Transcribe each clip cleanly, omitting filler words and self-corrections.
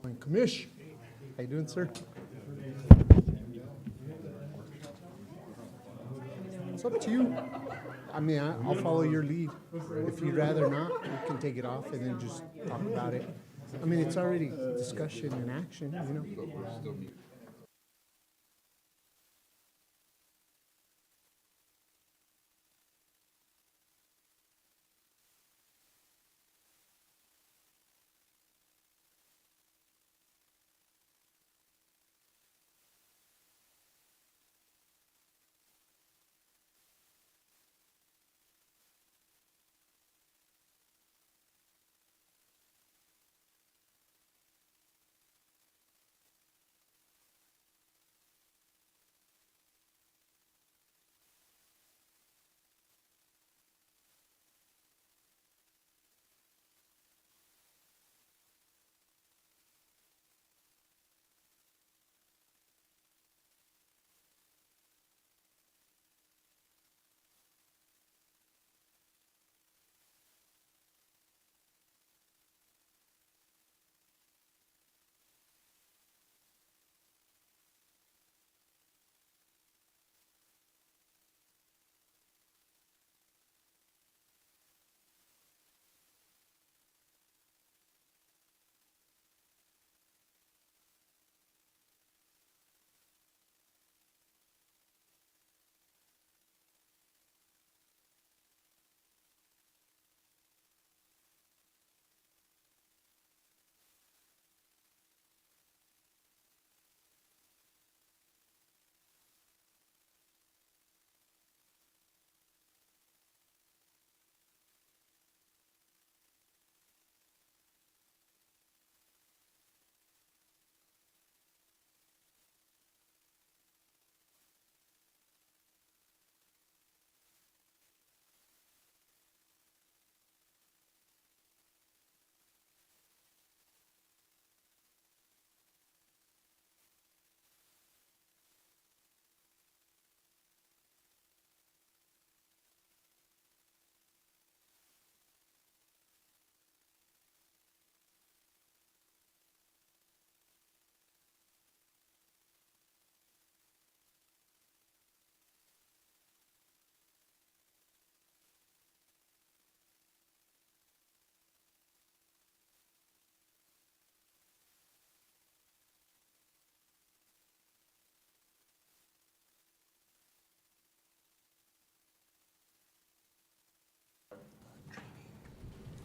Morning, Commish. How you doing, sir? It's up to you. I mean, I'll follow your lead. If you'd rather not, we can take it off and then just talk about it. I mean, it's already discussion and action, you know?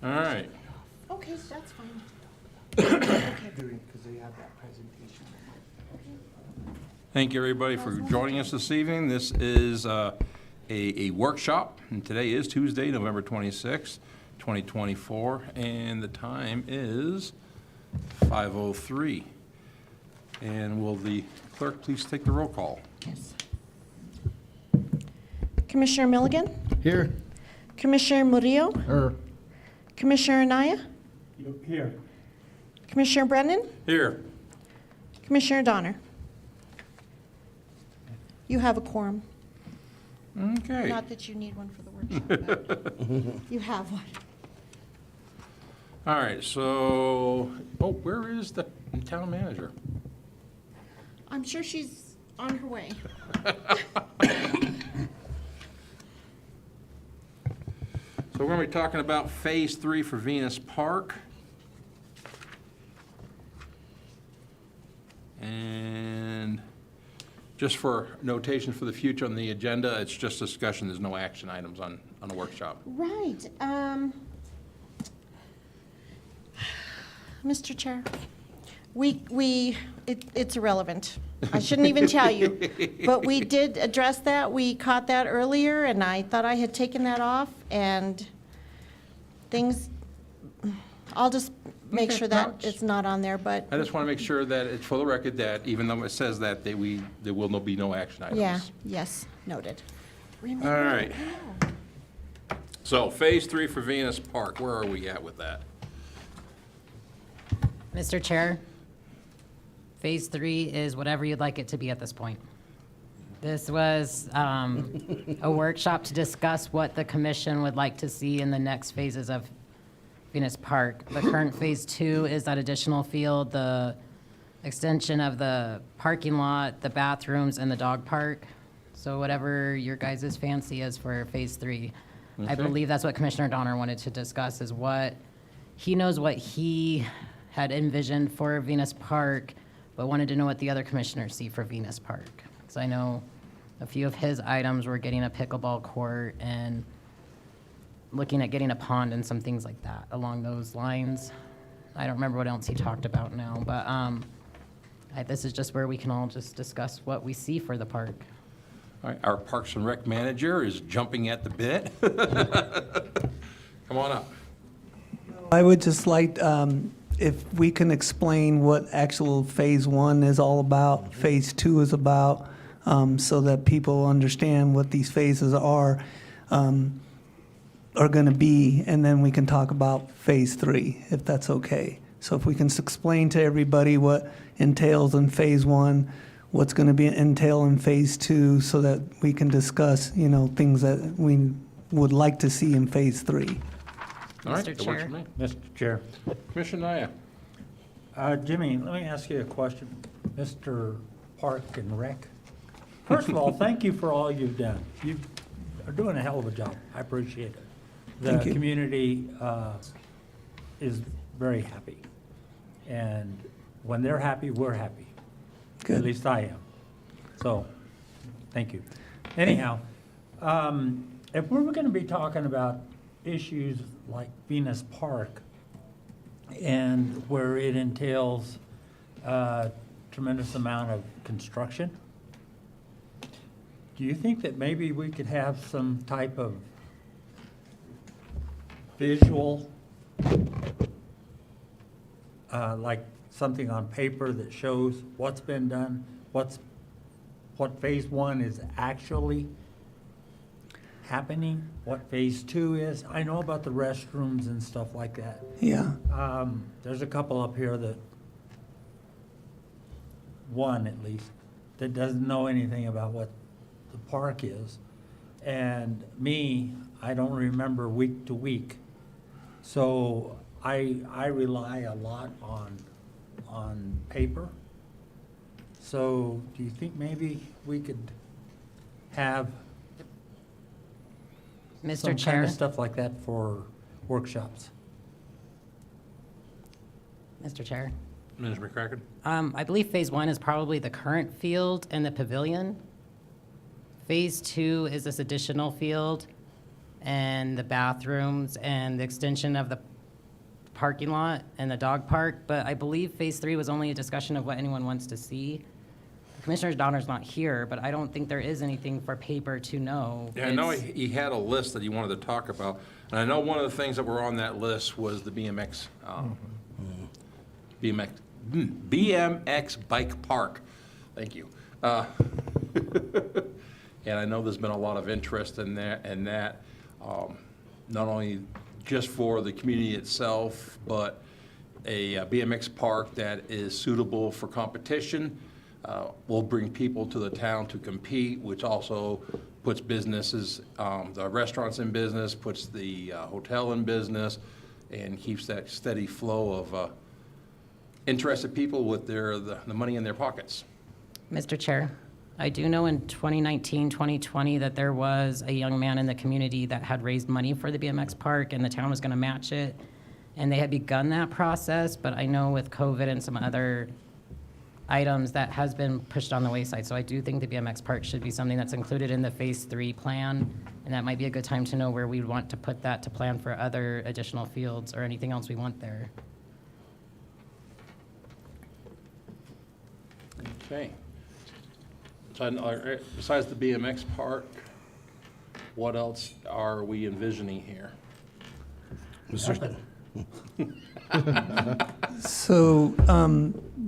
All right. Okay, that's fine. Because they have that presentation. Thank you, everybody, for joining us this evening. This is a workshop, and today is Tuesday, November 26th, 2024, and the time is 5:03. And will the clerk please take the roll call? Yes. Commissioner Milligan, Here. Commissioner Murillo, Commissioner Anaya, Here. Commissioner Brennan, Here. Commissioner Donner. You have a quorum. Okay. Not that you need one for the workshop, but you have one. All right, so, where is the town manager? I'm sure she's on her way. So we're going to be talking about Phase 3 for Venus Park. And just for notation for the future on the agenda, it's just discussion, there's no action items on the workshop. Right. Mr. Chair, it's irrelevant. I shouldn't even tell you. But we did address that. We caught that earlier, and I thought I had taken that off, and things, I'll just make Okay, sure no, that it's- it's not on there, but, I just want to make sure that it's for the record that even though it says that, there will be no action items. yeah, yes, noted. All right. So Phase 3 for Venus Park, where are we at with that? Mr. Chair, Phase 3 is whatever you'd like it to be at this point. This was a workshop to discuss what the commission would like to see in the next phases of Venus Park. The current Phase 2 is that additional field, the extension of the parking lot, the bathrooms, and the dog park. So whatever your guys' fancy is for Phase 3. I Okay. believe that's what Commissioner Donner wanted to discuss, is what, he knows what he had envisioned for Venus Park, but wanted to know what the other commissioners see for Venus Park. Because I know a few of his items were getting a pickleball court and looking at getting a pond and some things like that along those lines. I don't remember what else he talked about now, but this is just where we can all just discuss what we see for the park. All right, our Parks and Rec manager is jumping at the bit. Come on up. I would just like, if we can explain what actual Phase 1 is all about, Phase 2 is about, so that people understand what these phases are going to be, and then we can talk about Phase 3, if that's okay. So if we can explain to everybody what entails in Phase 1, what's going to be entail in Phase 2, so that we can discuss, things that we would like to see in Phase 3. All right, Mr. that works Chair. for me. Mr. Chair. Commissioner Naya. Jimmy, let me ask you a question. Mr. Park and Rec. First of all, thank you for all you've done. You are doing a hell of a job. I appreciate it. Thank The you. community is very happy. And when they're happy, we're happy. Good. At least I am. So, thank you. Anyhow, if we were going to be talking about issues like Venus Park and where it entails a tremendous amount of construction, do you think that maybe we could have some type of visual, like something on paper that shows what's been done, what Phase 1 is actually happening, what Phase 2 is? I know about the restrooms and stuff like that. Yeah. There's a couple up here one at least, that doesn't know anything about what the park is. And me, I don't remember week to week. So I rely a lot on paper. So do you think maybe we could have some Mr. kind Chair, of stuff like that for workshops? Mr. Chair. Ms. McCracken. I believe Phase 1 is probably the current field and the pavilion. Phase 2 is this additional field and the bathrooms and the extension of the parking lot and the dog park. But I believe Phase 3 was only a discussion of what anyone wants to see. Commissioner Donner's not here, but I don't think there is anything for paper to know. Yeah, I know It's- he had a list that he wanted to talk about, and I know one of the things that were on that list was the BMX bike park. Thank you. And I know there's been a lot of interest in that, not only just for the community itself, but a BMX park that is suitable for competition. Will bring people to the town to compete, which also puts businesses, the restaurants in business, puts the hotel in business, and keeps that steady flow of interested people with the money in their pockets. Mr. Chair, I do know in 2019, 2020, that there was a young man in the community that had raised money for the BMX park, and the town was going to match it. And they had begun that process, but I know with COVID and some other items that has been pushed on the wayside. So I do think the BMX park should be something that's included in the Phase 3 plan, and that might be a good time to know where we'd want to put that to plan for other additional fields or anything else we want there. Okay. So, besides the BMX park, what else are we envisioning here? So,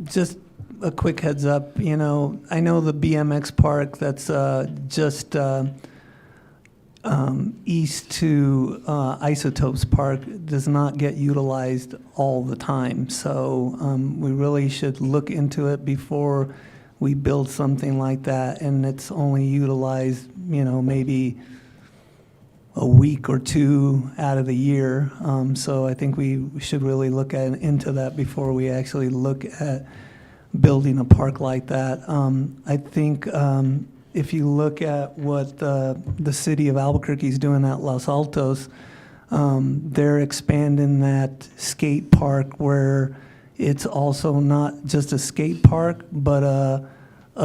just a quick heads up, I know the BMX park that's just east to Isotopes Park does not get utilized all the time. So we really should look into it before we build something like that, and it's only utilized, maybe a week or two out of the year. So I think we should really look into that before we actually look at building a park like that. I think if you look at what the city of Albuquerque is doing at Los Altos, they're expanding that skate park where it's also not just a skate park, but a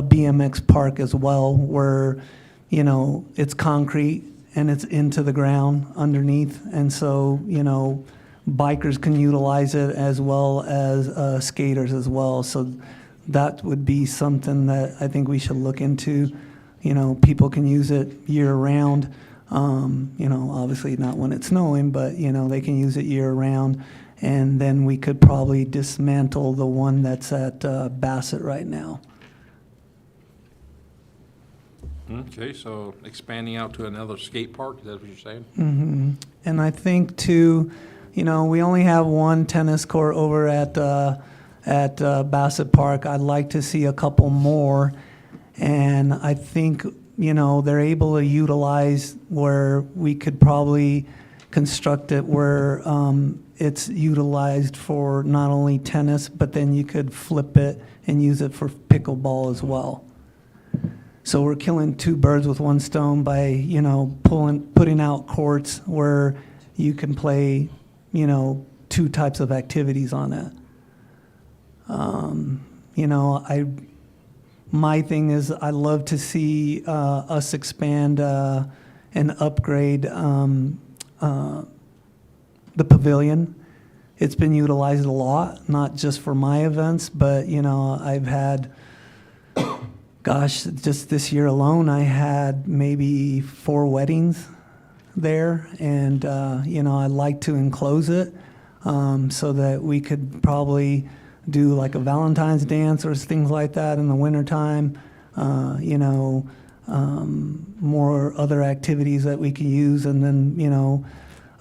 BMX park as well, where, you know, it's concrete and it's into the ground underneath. And so, you know, bikers can utilize it as well as skaters as well. So that would be something that I think we should look into. You know, people can use it year-round. You know, obviously not when it's snowing, but, you know, they can use it year-round. And then we could probably dismantle the one that's at Bassett right now. Okay, so expanding out to another skate park, is that what you're saying? Mm-hmm. And I think too, you know, we only have one tennis court over at Bassett Park. I'd like to see a couple more. And I think, you know, they're able to utilize where we could probably construct it where it's utilized for not only tennis, but then you could flip it and use it for pickleball as well. So we're killing two birds with one stone by, you know, putting out courts where you can play, you know, two types of activities on it. You know, my thing is I love to see us expand and upgrade the pavilion. It's been utilized a lot, not just for my events, but, you know, I've had, gosh, just this year alone, I had maybe 4 weddings there. And, you know, I'd like to enclose it so that we could probably do like a Valentine's dance or things like that in the wintertime. You know, more other activities that we can use, and then, you know,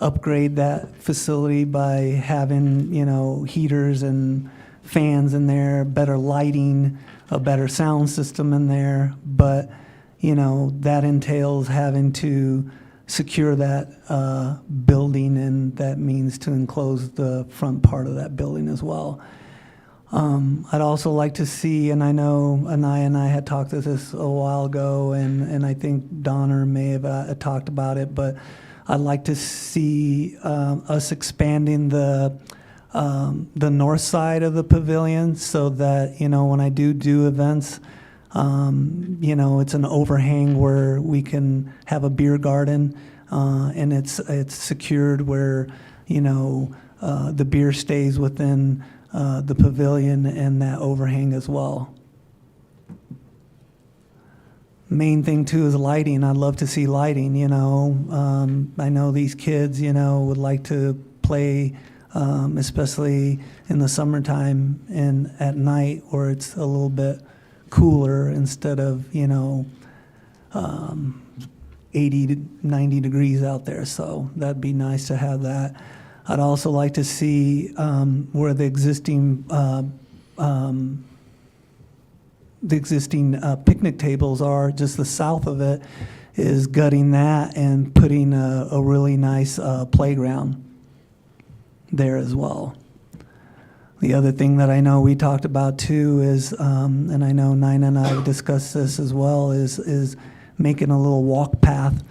upgrade that facility by having, you know, heaters and fans in there, better lighting, a better sound system in there. But, you know, that entails having to secure that building, and that means to enclose the front part of that building as well. I'd also like to see, and I know Anaya and I had talked to this a while ago, and I think Donner may have talked about it, but I'd like to see us expanding the north side of the pavilion so that, you know, when I do events, you know, it's an overhang where we can have a beer garden, and it's secured where, you know, the beer stays within the pavilion and that overhang as well. Main thing too is lighting. I'd love to see lighting, you know. I know these kids, you know, would like to play, especially in the summertime and at night where it's a little bit cooler instead of, you know, 80 to 90 degrees out there. So that'd be nice to have that. I'd also like to see where the existing picnic tables are, just the south of it, is gutting that and putting a really nice playground there as well. The other thing that I know we talked about too is, and I know Nina and I discussed this as well, is making a little walk path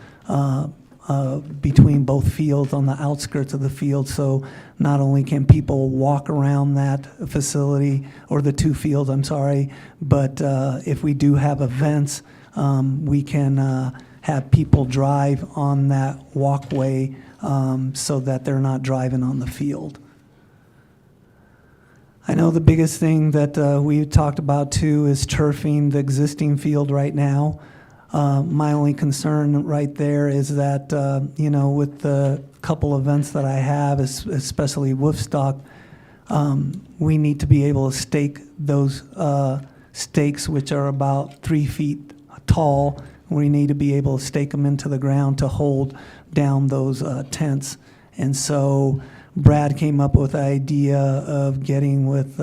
between both fields on the outskirts of the field, so not only can people walk around that facility, or the 2 fields, I'm sorry, but if we do have events, we can have people drive on that walkway so that they're not driving on the field. I know the biggest thing that we talked about too is turfing the existing field right now. My only concern right there is that, you know, with the couple events that I have, especially Woodstock, we need to be able to stake those stakes, which are about 3 feet tall. We need to be able to stake them into the ground to hold down those tents. And so Brad came up with the idea of getting with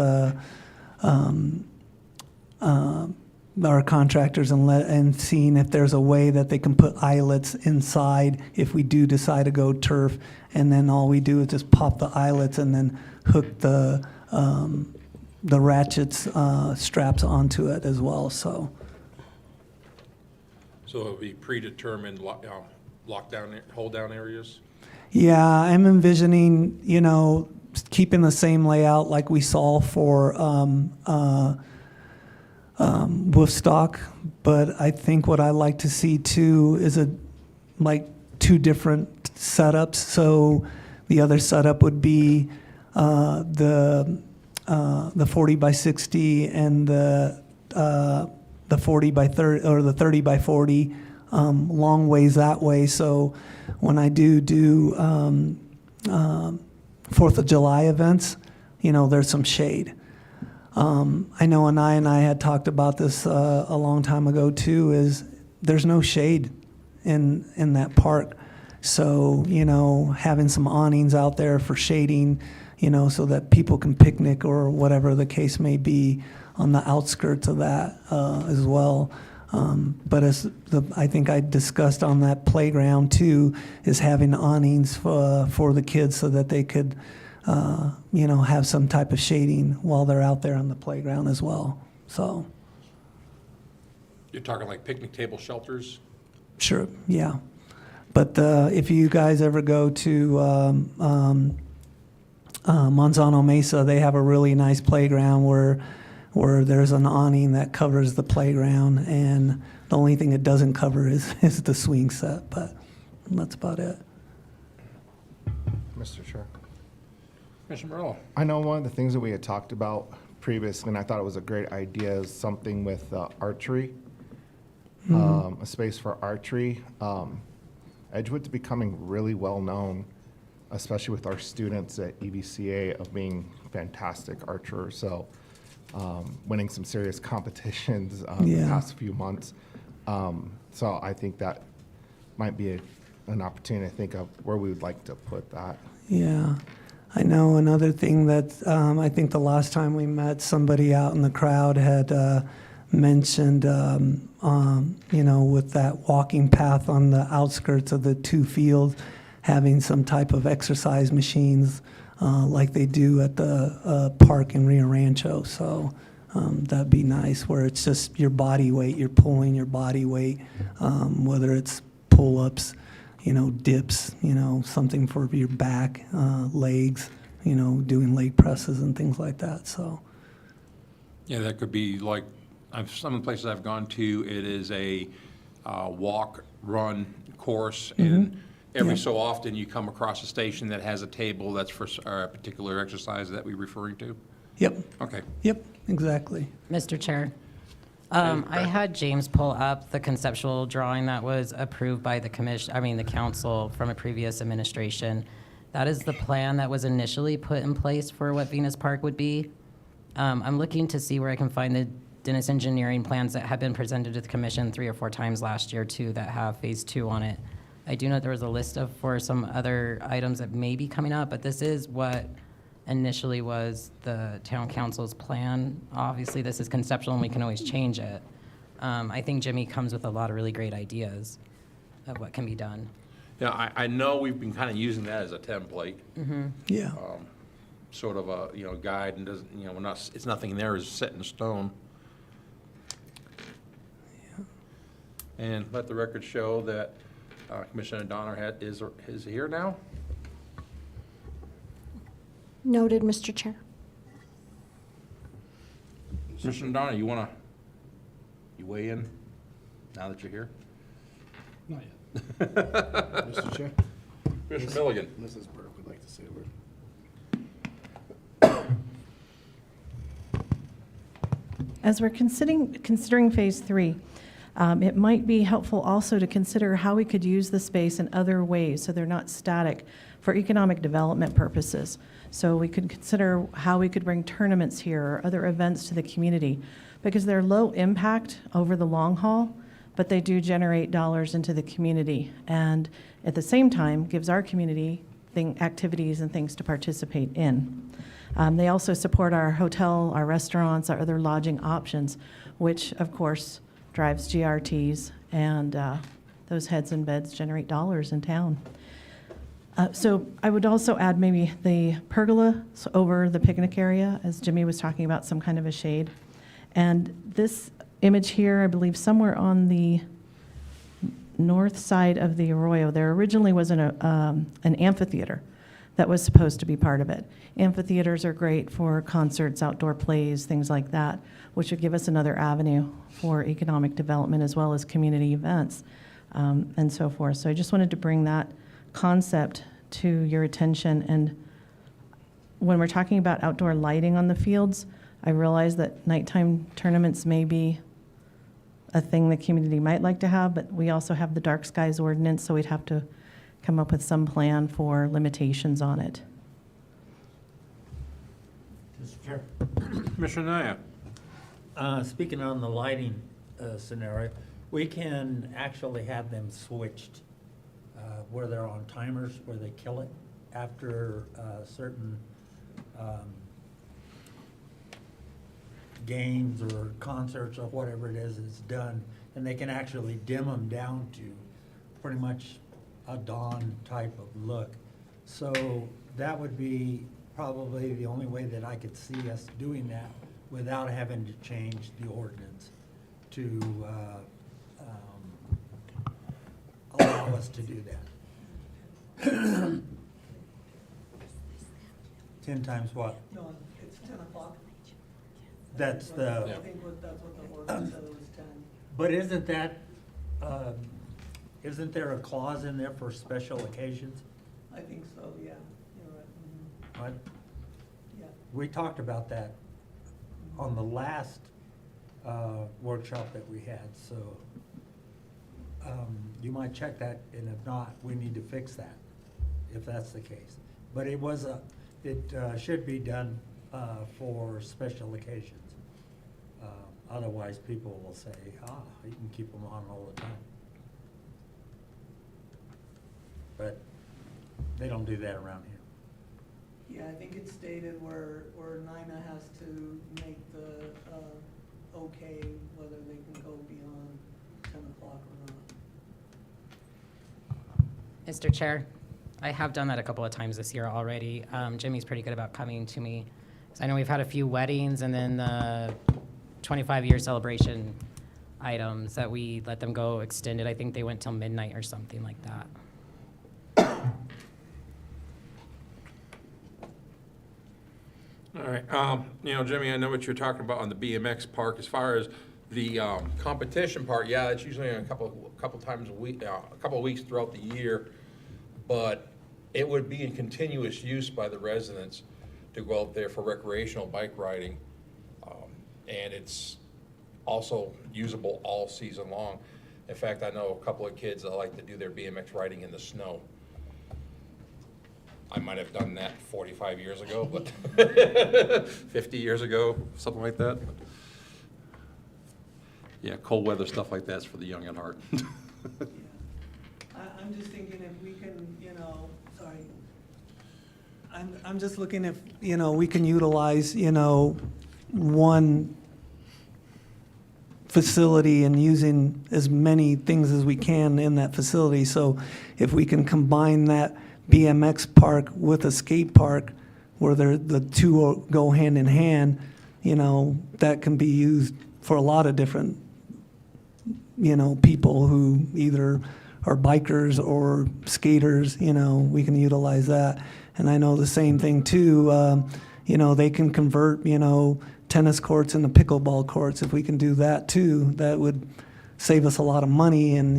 our contractors and seeing if there's a way that they can put eyelets inside if we do decide to go turf, and then all we do is just pop the eyelets and then hook the ratchets straps onto it as well. So So it'll be predetermined lockdown, hold down areas? yeah, I'm envisioning, you know, keeping the same layout like we saw for Woofstock, but I think what I like to see too is like two different setups. So the other setup would be the 40 by 60 and the 40 by 30 or the 30 by 40, long ways that way. So when I do 4th of July events, you know, there's some shade. I know Anai and I had talked about this a long time ago too, is there's no shade in that park. So, you know, having some awnings out there for shading, you know, so that people can picnic or whatever the case may be on the outskirts of that as well. But I think I discussed on that playground too, is having awnings for the kids so that they could, you know, have some type of shading while they're out there on the playground as well. So, You're talking like picnic table shelters? sure, yeah. But if you guys ever go to Manzano Mesa, they have a really nice playground where there's an awning that covers the playground, and the only thing it doesn't cover is the swing set, but that's about it. Mr. Chair. Commissioner Morello? I know one of the things that we had talked about previously, and I thought it was a great idea, is something with archery, a space for archery. Edgewood's becoming really well-known, especially with our students at EBCA, of being fantastic archers. So winning some serious competitions the Yeah. past few months. So I think that might be an opportunity to think of where we would like to put that. Yeah. I know another thing that I think the last time we met, somebody out in the crowd had mentioned, you know, with that walking path on the outskirts of the two fields, having some type of exercise machines like they do at the park in Rio Rancho. So that'd be nice, where it's just your body weight, you're pulling your body weight, whether it's pull-ups, you know, dips, you know, something for your back, legs, you know, doing leg presses and things like that. So, Yeah, that could be like, some of the places I've gone to, it is a walk, run course, and every Yeah. so often you come across a station that has a table that's for a particular exercise that we're referring to? yep, Okay. yep, exactly. Mr. Chair, I had James pull up the conceptual drawing that was approved by the the council from a previous administration. That is the plan that was initially put in place for what Venus Park would be. I'm looking to see where I can find the Dennis Engineering plans that have been presented to the commission 3 or 4 times last year too, that have phase 2 on it. I do know there was a list for some other items that may be coming up, but this is what initially was the town council's plan. Obviously, this is conceptual and we can always change it. I think Jimmy comes with a lot of really great ideas of what can be done. Yeah, I know we've been kind of using that as a template, Yeah. sort of a, you know, guide, and doesn't, you know, we're not, it's nothing there is set in stone. And let the record show that Commissioner Donner is here now. Noted, Mr. Chair. Commissioner Donner, you weigh in now that you're here? Not yet. Mr. Chair? Commissioner Milligan? Mrs. Burke would like to say a word. As we're considering Phase 3, it might be helpful also to consider how we could use the space in other ways so they're not static for economic development purposes. So we could consider how we could bring tournaments here or other events to the community, because they're low impact over the long haul, but they do generate dollars into the community, and at the same time gives our community activities and things to participate in. They also support our hotel, our restaurants, our other lodging options, which of course drives GRTs, and those heads and beds generate dollars in town. So I would also add maybe the pergola over the picnic area, as Jimmy was talking about, some kind of a shade. And this image here, I believe somewhere on the north side of the Arroyo, there originally was an amphitheater that was supposed to be part of it. Amphitheaters are great for concerts, outdoor plays, things like that, which would give us another avenue for economic development as well as community events and so forth. So I just wanted to bring that concept to your attention. And when we're talking about outdoor lighting on the fields, I realize that nighttime tournaments may be a thing the community might like to have, but we also have the dark skies ordinance, so we'd have to come up with some plan for limitations on it. Mr. Chair. Commissioner Naya. Speaking on the lighting scenario, we can actually have them switched where they're on timers, where they kill it after certain games or concerts or whatever it is done, and they can actually dim them down to pretty much a dawn type of look. So that would be probably the only way that I could see us doing that without having to change the ordinance to allow us to do that. 10 times what? No, it's 10 o'clock. That's the, Yeah. think that's what the ordinance said, it was 10. but isn't that, isn't there a clause in there for special occasions? I think so, yeah, you're right. What? Yeah. We talked about that on the last workshop that we had, so you might check that, and if not, we need to fix that, if that's the case. But it was it should be done for special occasions. Otherwise, people will say, you can keep them on all the time. But they don't do that around here. Yeah, I think it's stated where NINA has to make the, okay, whether they can go beyond 10 o'clock or not. Mr. Chair, I have done that a couple of times this year already. Jimmy's pretty good about coming to me. So I know we've had a few weddings and then the 25-year celebration items that we let them go extended. I think they went till midnight or something like that. All right, Jimmy, I know what you're talking about on the BMX park. As far as the competition part, yeah, it's usually a couple times a week, a couple of weeks throughout the year, but it would be in continuous use by the residents to go out there for recreational bike riding, and it's also usable all season long. In fact, I know a couple of kids that like to do their BMX riding in the snow. I might have done that 45 years ago, but 50 years ago, something like that. Yeah, cold weather stuff like that's for the young at heart. I'm just thinking if we can, sorry. I'm just looking if, We can utilize, one facility and using as many things as we can in that facility. So if we can combine that BMX park with a skate park where the two go hand in hand, that can be used for a lot of different, people who either are bikers or skaters, we can utilize that. And I know the same thing too, they can convert, tennis courts into pickleball courts. If we can do that too, that would save us a lot of money. And,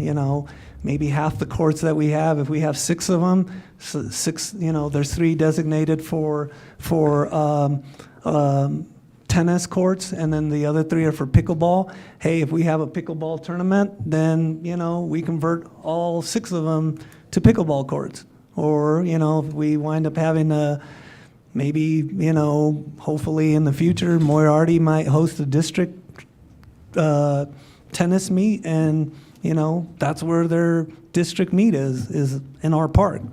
maybe half the courts that we have, if we have 6 of them, there's 3 designated for tennis courts, and then the other 3 are for pickleball. Hey, if we have a pickleball tournament, then, we convert all 6 of them to pickleball courts. Or, if we wind up having maybe, hopefully in the future, Moriarty might host a district tennis meet, and, that's where their district meet is in our park.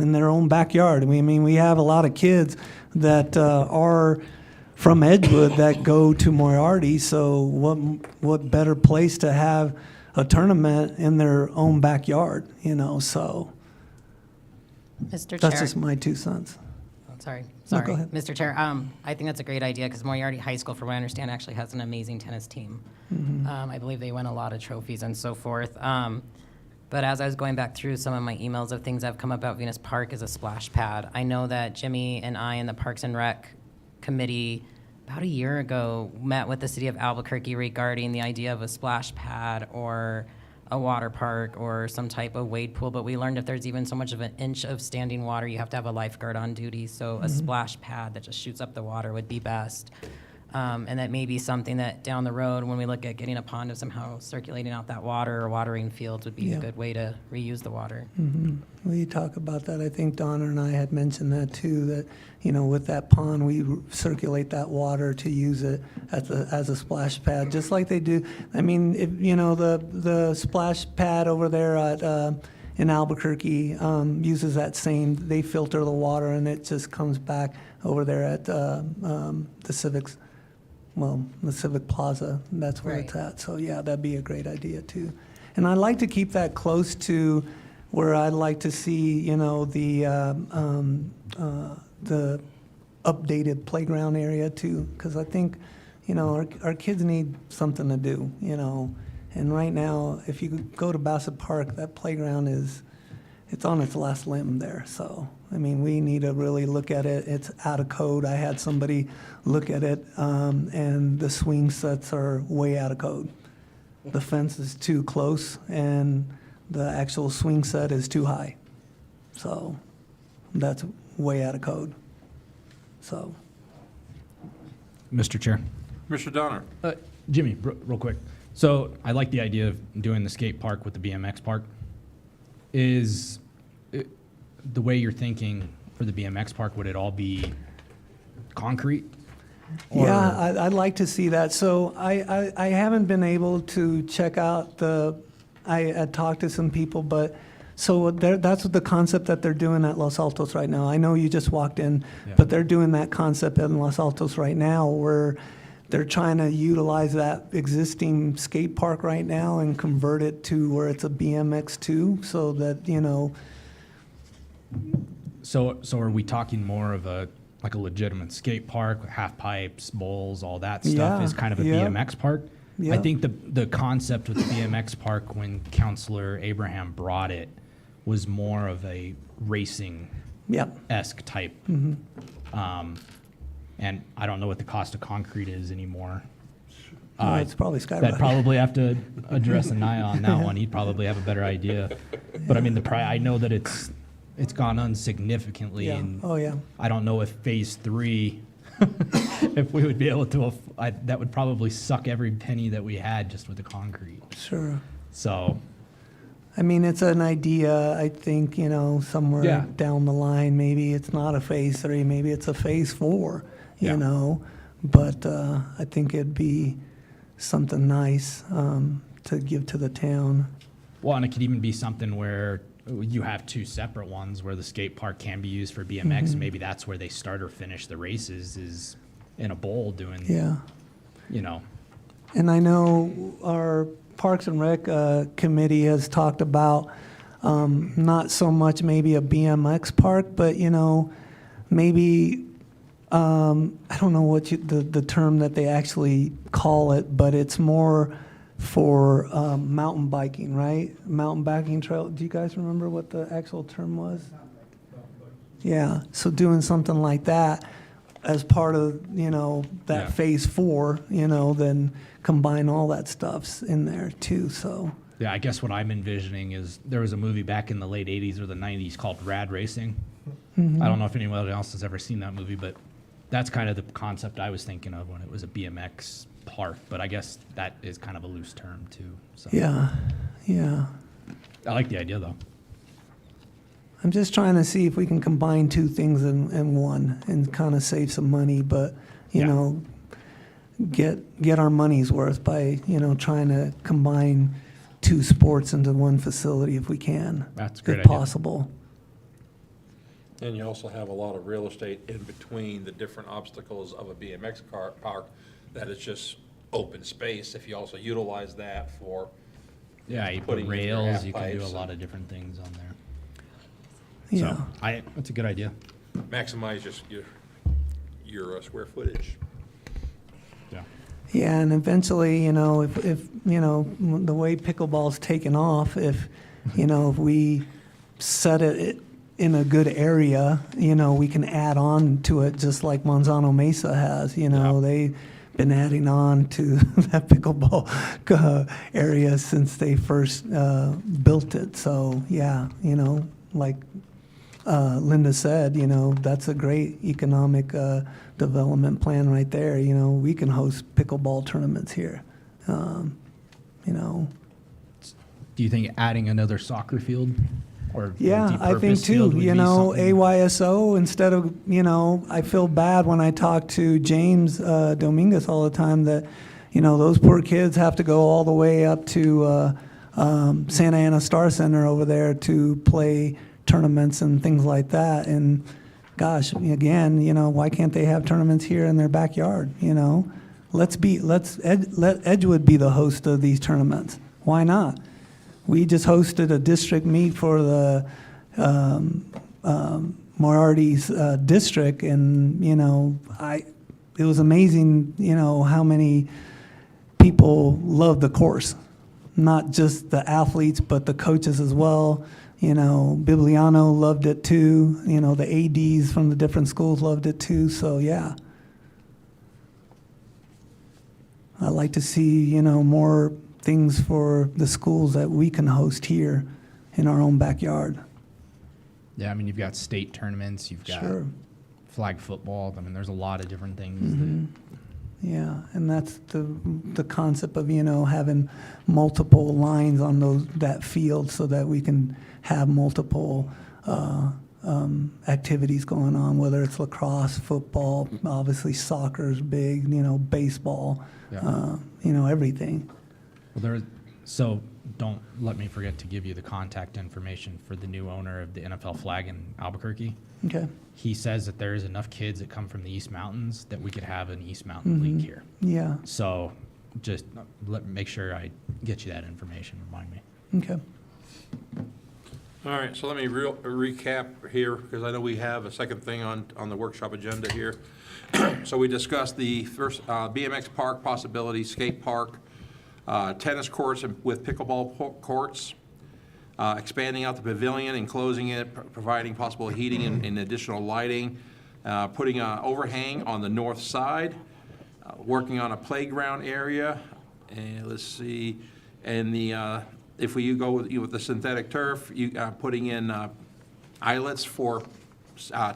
in their own backyard. I mean, we have a lot of kids that are from Edgewood that go to Moriarty, so what better place to have a tournament in their own backyard, you know, so Mr. that's Chair. just my 2 cents. Sorry, No, sorry. go ahead. Mr. Chair, I think that's a great idea because Moriarty High School, from what I understand, actually has an amazing tennis team. I believe they win a lot of trophies and so forth. But as I was going back through some of my emails of things that have come about Venus Park as a splash pad, I know that Jimmy and I in the Parks and Rec committee about a year ago met with the city of Albuquerque regarding the idea of a splash pad or a water park or some type of wade pool, but we learned if there's even so much of an inch of standing water, you have to have a lifeguard on duty. So a splash pad that just shoots up the water would be best. And that may be something that down the road, when we look at getting a pond of somehow circulating out that water or watering fields would be Yeah. a good way to reuse the water. We talk about that. I think Donna and I had mentioned that too, that, you know, with that pond, we circulate that water to use it as a splash pad, just like they do. I mean, if, you know, the splash pad over there at, in Albuquerque, uses that same, they filter the water and it just comes back over there at, the Civics. Well, the Civic Plaza, that's where it's Right. at. So yeah, that'd be a great idea too. And I'd like to keep that close to where I'd like to see, you know, the updated playground area too, because I think, you know, our kids need something to do, you know. And right now, if you go to Bassett Park, that playground it's on its last limb there. So, I mean, we need to really look at it. It's out of code. I had somebody look at it, and the swing sets are way out of code. The fence is too close, and the actual swing set is too high. So, that's way out of code. So, Mr. Chair. Mr. Donner? Jimmy, real quick. So I like the idea of doing the skate park with the BMX park. Is the way you're thinking for the BMX park, would it all be concrete? Or- yeah, I'd like to see that. So I haven't been able to check out I talked to some people, but so that's what the concept that they're doing at Los Altos right now. I know you just walked in, Yeah. but they're doing that concept in Los Altos right now where they're trying to utilize that existing skate park right now and convert it to where it's a BMX too, so that, you know, So are we talking more of like a legitimate skate park, with half pipes, bowls, all that stuff Yeah, is kind of a yeah. BMX park? Yeah. I think the concept with the BMX park when Councilor Abraham brought it was more of a racing-esque yeah. type. And I don't know what the cost of concrete is anymore. It's probably skyrocketed. I'd probably have to address Anaya on that one. He'd probably have a better idea. But I mean, I know that it's gone on significantly, Yeah. and Oh, yeah. I don't know if phase 3, if we would be able to, that would probably suck every penny that we had just with the concrete. Sure. So, I mean, it's an idea, I think, you know, somewhere Yeah. down the line, maybe it's not a phase 3, maybe it's a phase 4, you Yeah. know? But I think it'd be something nice to give to the town. well, and it could even be something where you have 2 separate ones where the skate park can be used for BMX. Maybe that's where they start or finish the races is in a bowl doing, Yeah. you know. And I know our Parks and Rec committee has talked about not so much maybe a BMX park, but, you know, maybe, I don't know what the term that they actually call it, but it's more for mountain biking, right? Mountain biking trail. Do you guys remember what the actual term was? Yeah, so doing something like that as part of, you know, that Yeah. phase 4, you know, then combine all that stuffs in there too, so. Yeah, I guess what I'm envisioning is there was a movie back in the late 80s or the 90s called Rad Racing. I don't know if anyone else has ever seen that movie, but that's kind of the concept I was thinking of when it was a BMX park. But I guess that is kind of a loose term too. So Yeah, yeah. I like the idea though. I'm just trying to see if we can combine 2 things in one and kind of save some money, but, you Yeah. know, get our money's worth by, you know, trying to combine 2 sports into one facility if we can. That's a great if idea. possible. And you also have a lot of real estate in between the different obstacles of a BMX park, that is just open space, if you also utilize that for. Yeah, you put putting in your rails, half you can do a pipes lot and of different things on there. Yeah. So, that's a good idea. Maximize your square footage. Yeah. Yeah, and eventually, if the way pickleball's taken off, if we set it in a good area, we can add on to it just like Manzano Mesa has, they've been adding on to that pickleball area since they first built it. So, yeah, like Linda said, that's a great economic development plan right there. We can host pickleball tournaments here. Do you think adding another soccer field or Yeah, I think multi-purpose field too, would be something? AYSO, instead of, I feel bad when I talk to James Dominguez all the time that, those poor kids have to go all the way up to Santa Ana Star Center over there to play tournaments and things like that. And gosh, again, why can't they have tournaments here in their backyard? Let Edgewood be the host of these tournaments. Why not? We just hosted a district meet for the Moriarty's district, and it was amazing, how many people loved the course, not just the athletes but the coaches as well. Bibliano loved it too. The ADs from the different schools loved it too. So yeah, I like to see more things for the schools that we can host here in our own backyard. Yeah, I mean, you've got state tournaments, you've got Sure. flag football. I mean, there's a lot of different things. Mhm. Yeah, and that's the concept of having multiple lines on that field so that we can have multiple activities going on, whether it's lacrosse, football, obviously soccer's big, baseball, Yeah. Everything. Well, so don't let me forget to give you the contact information for the new owner of the NFL flag in Albuquerque. Okay. He says that there's enough kids that come from the East Mountains that we could have an East Mountain League here. Yeah. So just make sure I get you that information. Remind me. Okay. All right, so let me recap here, because I know we have a second thing on the workshop agenda here. So we discussed the first BMX park possibility, skate park, tennis courts with pickleball courts, expanding out the pavilion and closing it, providing possible heating and additional lighting, putting an overhang on the north side, working on a playground area, and let's see, and if we go with the synthetic turf, putting in eyelets for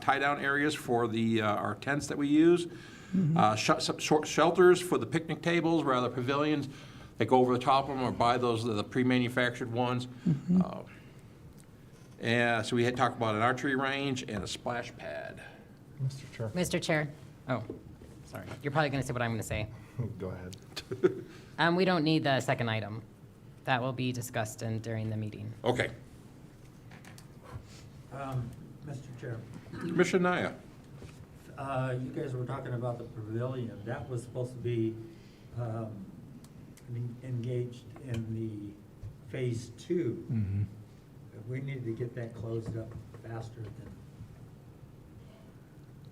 tie-down areas for our tents that we use, shelters for the picnic tables, rather pavilions that go over the top of them, or buy those the pre-manufactured ones. And so we had talked about an archery range and a splash pad. Mr. Chair, Mr. Chair. Oh, sorry. You're probably going to say what I'm going to say. go ahead. We don't need the second item. That will be discussed during the meeting. Okay. Mr. Chair, Commissioner Naya. you guys were talking about the pavilion. That was supposed to be engaged in the phase 2. Mm-hmm. We needed to get that closed up faster than,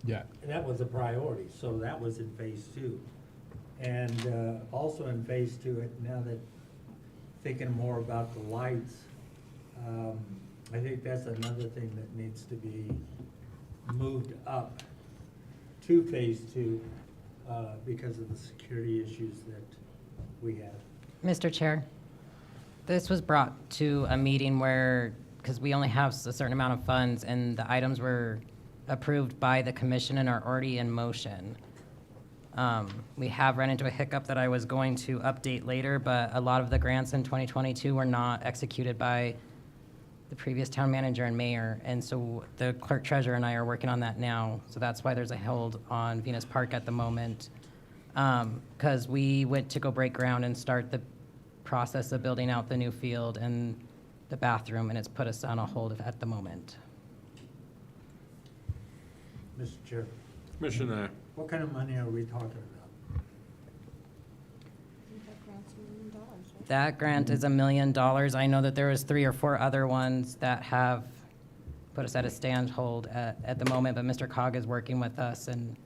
Yeah. that was a priority, so that was in phase 2. And also in phase 2, now that thinking more about the lights, I think that's another thing that needs to be moved up to phase 2 because of the security issues that we have. Mr. Chair, this was brought to a meeting where, because we only have a certain amount of funds, and the items were approved by the commission and are already in motion. We have run into a hiccup that I was going to update later, but a lot of the grants in 2022 were not executed by the previous town manager and mayor, and so the clerk treasurer and I are working on that now. So that's why there's a hold on Venus Park at the moment, because we went to go break ground and start the process of building out the new field and the bathroom, and it's put us on a hold at the moment. Mr. Chair, Commissioner, what kind of money are we talking about? That grant is $1 million. I know that there was 3 or 4 other ones that have put us at a stand-hold at the moment, but Mr. Cog is working with us, and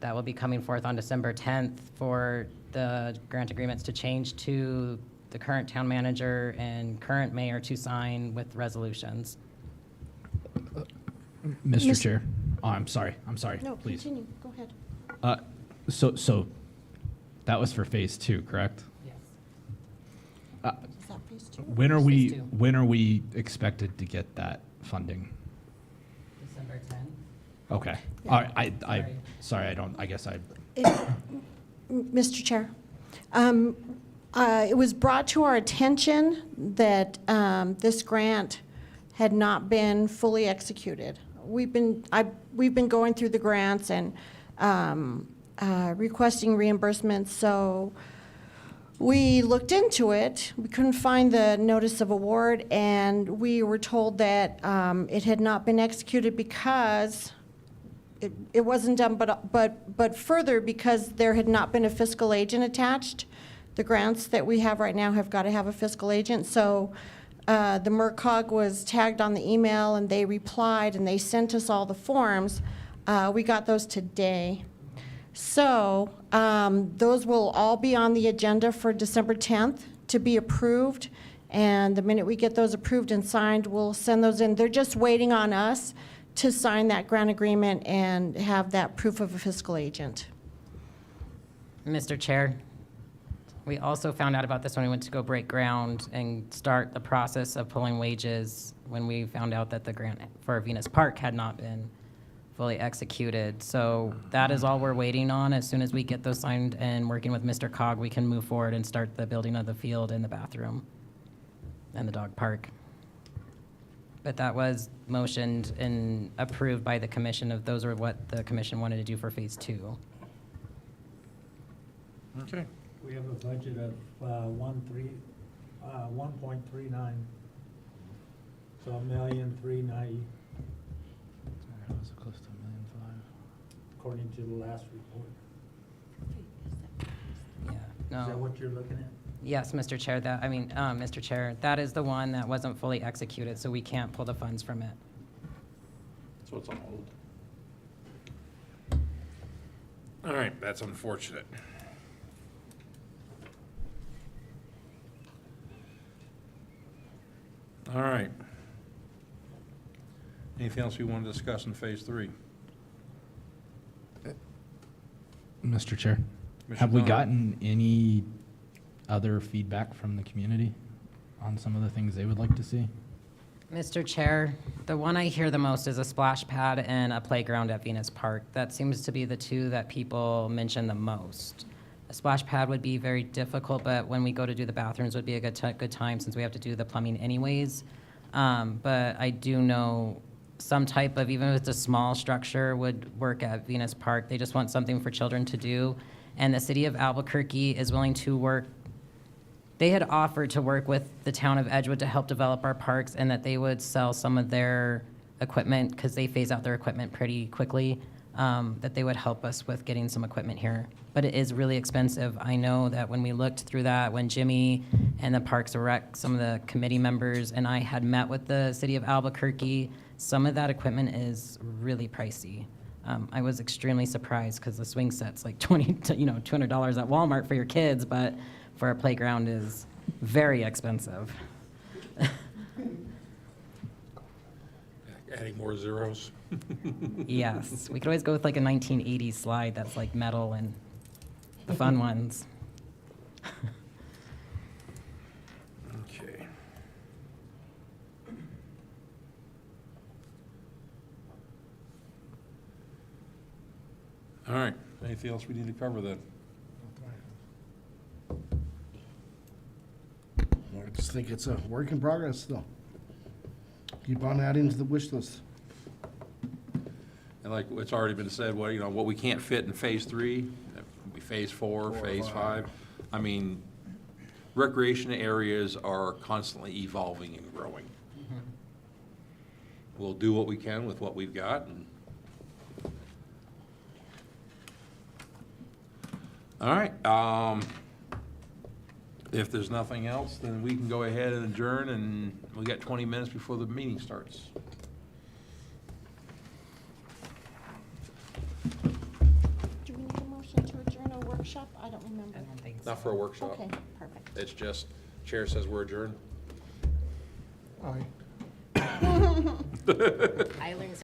that will be coming forth on December 10th for the grant agreements to change to the current town manager and current mayor to sign with resolutions. Mr. Chair. Oh, I'm sorry, No, please. continue, go ahead. So that was for phase 2, correct? Yes. Is that phase 2? When are Phase 2. we expected to get that funding? December 10th? Okay. Yeah. All right, I guess I, Mr. Chair, it was brought to our attention that this grant had not been fully executed. We've been going through the grants and requesting reimbursements, so we looked into it. We couldn't find the notice of award, and we were told that it had not been executed because it wasn't done, but further, because there had not been a fiscal agent attached. The grants that we have right now have got to have a fiscal agent, so the MERCOG was tagged on the email, and they replied, and they sent us all the forms. We got those today. So those will all be on the agenda for December 10th to be approved, and the minute we get those approved and signed, we'll send those in. They're just waiting on us to sign that grant agreement and have that proof of a fiscal agent. Mr. Chair, we also found out about this when we went to go break ground and start the process of pulling wages when we found out that the grant for Venus Park had not been fully executed. So that is all we're waiting on. As soon as we get those signed and working with Mr. Cog, we can move forward and start the building of the field and the bathroom and the dog park. But that was motioned and approved by the commission of those are what the commission wanted to do for phase 2. okay. We have a budget of 1.39, so $1,390,000 close to $1.5 million. according to the last report. Yeah, Is that no. what you're looking at? Yes, Mr. Chair, Mr. Chair, that is the one that wasn't fully executed, so we can't pull the funds from it. So it's on hold. All right, that's unfortunate. All right. Anything else we want to discuss in phase 3? Mr. Chair, Commissioner have we Donovan? gotten any other feedback from the community on some of the things they would like to see? Mr. Chair, the one I hear the most is a splash pad and a playground at Venus Park. That seems to be the two that people mention the most. A splash pad would be very difficult, but when we go to do the bathrooms would be a good time since we have to do the plumbing anyways. But I do know some type of, even if it's a small structure, would work at Venus Park. They just want something for children to do. And the city of Albuquerque is willing to work. They had offered to work with the town of Edgewood to help develop our parks and that they would sell some of their equipment because they phase out their equipment pretty quickly, that they would help us with getting some equipment here. But it is really expensive. I know that when we looked through that, when Jimmy and the Parks and Rec, some of the committee members and I had met with the city of Albuquerque, some of that equipment is really pricey. I was extremely surprised because the swing set's like $200 at Walmart for your kids, but for a playground is very expensive. Adding more zeros? Yes, we could always go with like a 1980s slide that's like metal and the fun ones. Okay. All right, anything else we need to cover then? I just think it's a work in progress still. Keep on adding to the wish list. And like it's already been said, what we can't fit in phase 3, that would be phase 4, phase 5. I mean, recreation areas are constantly evolving and growing. We'll do what we can with what we've got, and All right, if there's nothing else, then we can go ahead and adjourn, and we got 20 minutes before the meeting starts. Do we need a motion to adjourn a workshop? I don't remember. Not for a workshop. Okay, perfect. It's just, chair says we're adjourned. Aye. I learned